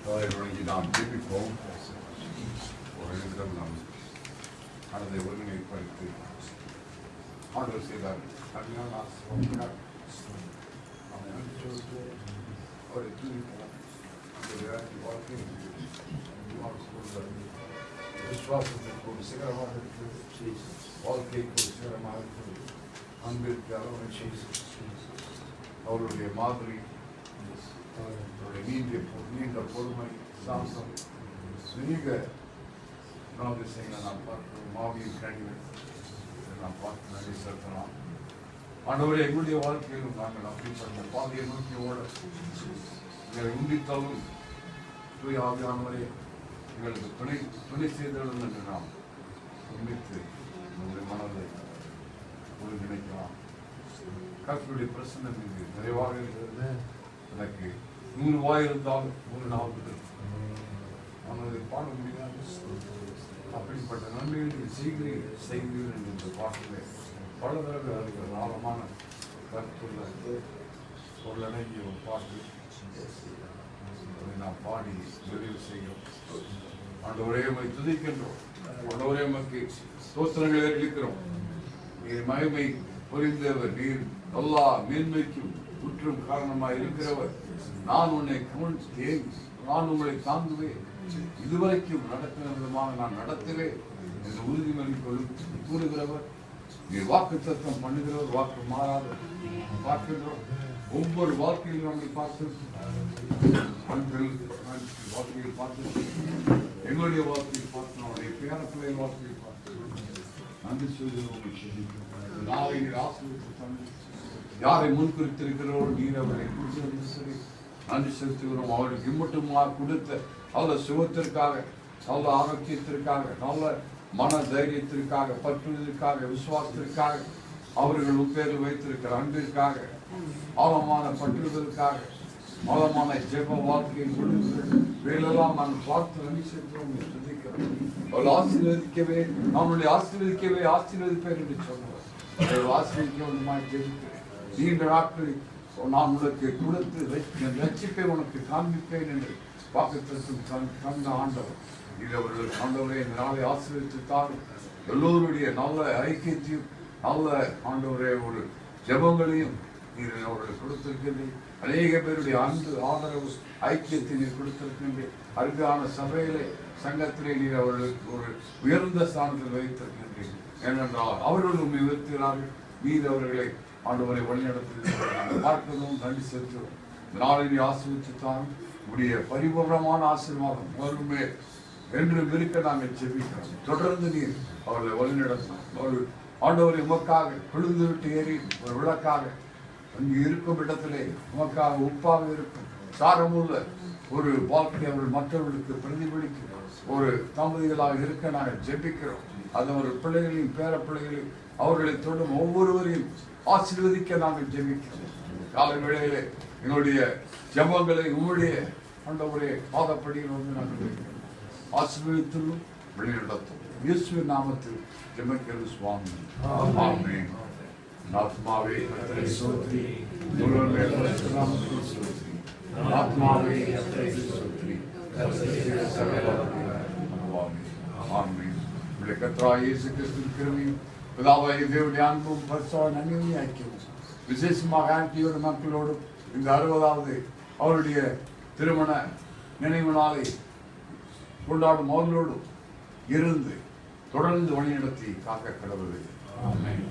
நாம் ஜெபிப்போம். ஒரு நிமிடம் நாம் அதை ஒருங்கிணைப்படுத்தி ஆண்டவர் செய்தார். அவரை துதிப்போம். விசுவாசத்திற்கு ஒரு சிகரமாக இருக்கிறது, வாழ்க்கைக்கு ஒரு சிகரமாக இருக்கிறது, அன்பிற்கு அரவணை அவருடைய மாதிரி, அவருடைய நீண்ட பொறுமை, சாம்சம், மிக குணாதிசயங்களை நாம் பார்க்கிறோம். மாவியின் கனிகள் நாம் பார்த்து நன்றி செலுத்தலாம். ஆண்டவரே, எங்களுடைய வாழ்க்கையிலும் நாங்கள் அப்படிப்பட்ட பாதையை நோக்கி ஓட எங்களை உண்டித்தாலும் தூய ஆவியானவரே எங்களுக்கு துணை செய்தலும் என்று நாம் உண்மைத்து நம்முடைய மனதை ஒருங்கிணைக்கலாம். கர்த்தருடைய பிரசன்னம் இங்கு நிறைவாக இருக்கிறது. எனக்கு 100 வாய் இருந்தாலும் 100 நாள் நான் அதை பாட முடியாது. அப்படிப்பட்ட நன்மைகளை செய்கிறீர்கள் என்ற பாட்டிலே பல தடவை இருக்கிற ஆழமான கருத்துள்ள சொல்லடங்கிய ஒரு பாட்டு. அதை நாம் பாடி நிறைவு செய்கிறோம். ஆண்டவரே, உம்மை துதிக்கின்றோம். ஆண்டவரே, உமக்கு ஸ்தோத்திரங்களை இருக்கிறோம். நீர் மகிமை புரிந்தவர், நீர் எல்லா மேன்மைக்கும் குற்றம் காரணமாக இருக்கிறவர். நான் உங்களை தாங்குவேன், இதுவரைக்கும் நடக்கிற விதமாக நான் நடத்துவேன் என்று உறுதிமொழி கூறுகிறவர். நீர் வாக்கு தத்துவம் பண்ணுகிறவர், வாக்கு மாறாத பார்க்கின்றோம். ஒவ்வொரு வாழ்க்கையிலும் நம்மை பார்த்து வாழ்க்கையில் பார்த்து எங்களுடைய வாழ்க்கையில் பார்த்து நம்முடைய பேர பிள்ளைகள் வாழ்க்கையில் பார்த்து நன்றி சொல்லுவோம். நாளை நீர் ஆசீர்வதித்து யாரை முன்குறித்திருக்கிறோம், நீர் அவர்களை நன்றி செலுத்துகிறோம். அவர்களுக்கு இம்மட்டுமாக கொடுத்த நல்ல சுகத்திற்காக, நல்ல ஆரோக்கியத்திற்காக, நல்ல மன தைரியத்திற்காக, பற்றுவதற்காக, விசுவாசத்திற்காக, அவர்கள் உப்பேறு வைத்திருக்கிற அன்பிற்காக, ஆழமான பற்றுவதற்காக, ஆழமான ஜெப வாழ்க்கையை வேலெல்லாம் நான் பார்த்து நன்றி செலுத்துகிறோம். அவள் ஆசீர்வதிக்கவே நம்முடைய ஆசீர்வதிப்பேன் என்று சொன்னவர் ஆசீர்வதிக்க ஜெபிக்கிறேன். நீண்ட நாட்களில் நான் உனக்கு கொடுத்து ரட்சிப்பை உனக்கு காண்பிப்பேன் என்று வாக்குத்தத்தம் தந்த ஆண்டவர். இது அவர்கள் ஆண்டவரை இந்த நாளை ஆசீர்வதித்தால் எல்லோருடைய நல்ல ஐக்கியத்தையும் நல்ல ஆண்டவரே ஒரு ஜெபங்களையும் நீர் அவர்கள் கொடுத்திருக்கின்றேன். அநேக பேருடைய அன்பு, ஆதரவு, ஐக்கியத்தை நீர் கொடுத்திருக்கின்றேன். அருகான சபையிலே, சங்கத்திலே நீர் அவர்களுக்கு ஒரு உயர்ந்த ஸ்தானத்தில் வைத்திருக்கின்றேன். ஏனென்றால் அவர்கள் உண்மை உயர்த்துகிறார்கள். நீர் அவர்களை ஆண்டவரை வழிநடத்துகிறார்கள். பார்க்கிறதும் நன்றி செலுத்துகிறோம். நாளை நீ ஆசீர்வதித்தால் உடைய பரிபூர்ணமான ஆசீர்வாதம் வருமே என்று இருக்க நாங்கள் ஜெபிக்கிறோம். தொடர்ந்து நீர் அவர்களை வழிநடத்தணும். ஒரு ஆண்டவரை உமக்காக கொழுந்து விட்டு ஏறி ஒரு விளக்காக அங்கு இருக்கும் இடத்திலே உமக்காக உப்பாக இருக்கும் சாரமுள்ள ஒரு வாழ்க்கை அவர்கள் மற்றவர்களுக்கு பிரதிபலிக்கும் ஒரு தம்பதிகளாக இருக்க நாங்கள் ஜெபிக்கிறோம். அது ஒரு பிள்ளைகளையும் பேர பிள்ளைகளையும் அவர்களை தொடும் ஒவ்வொருவரையும் ஆசீர்வதிக்க நாங்கள் ஜெபிக்கிறோம். காலை வேளையிலே எங்களுடைய ஜெபங்களை உங்களுடைய ஆண்டவருடைய பாதப்படியில் வந்து நாங்கள் வைக்கிறோம். ஆசீர்வதித்துள்ளும் வழிநடத்தும் இயேசுவின் நாமத்தில் ஜெபிக்கிறது சுவாமி. ஆமென். ஆத்மாவே கர்த்தரை ஸ்தோத்திரி, முழுவதுமே பரிசுத்த நாமத்தில் ஸ்தோத்திரி. ஆத்மாவே கர்த்தரை ஸ்தோத்திரி, கர்த்தருடைய சகல வல்லமையும். ஆமென். நம்முடைய கர்த்தராகிய இயேசு கிறிஸ்துவின் கிருபையும் பிதாவாகிய தேவனுடைய அன்பும் பரிசுத்த அன்பின் ஐக்கியமும் விசேஷமாக ஆன்டியோட மக்களோடும் இந்த 60வது அவருடைய திருமண நினைவு நாளை கொண்டாடும் அவர்களோடும் இருந்து தொடர்ந்து வழிநடத்தி காக்க கடவுள். ஆமென்.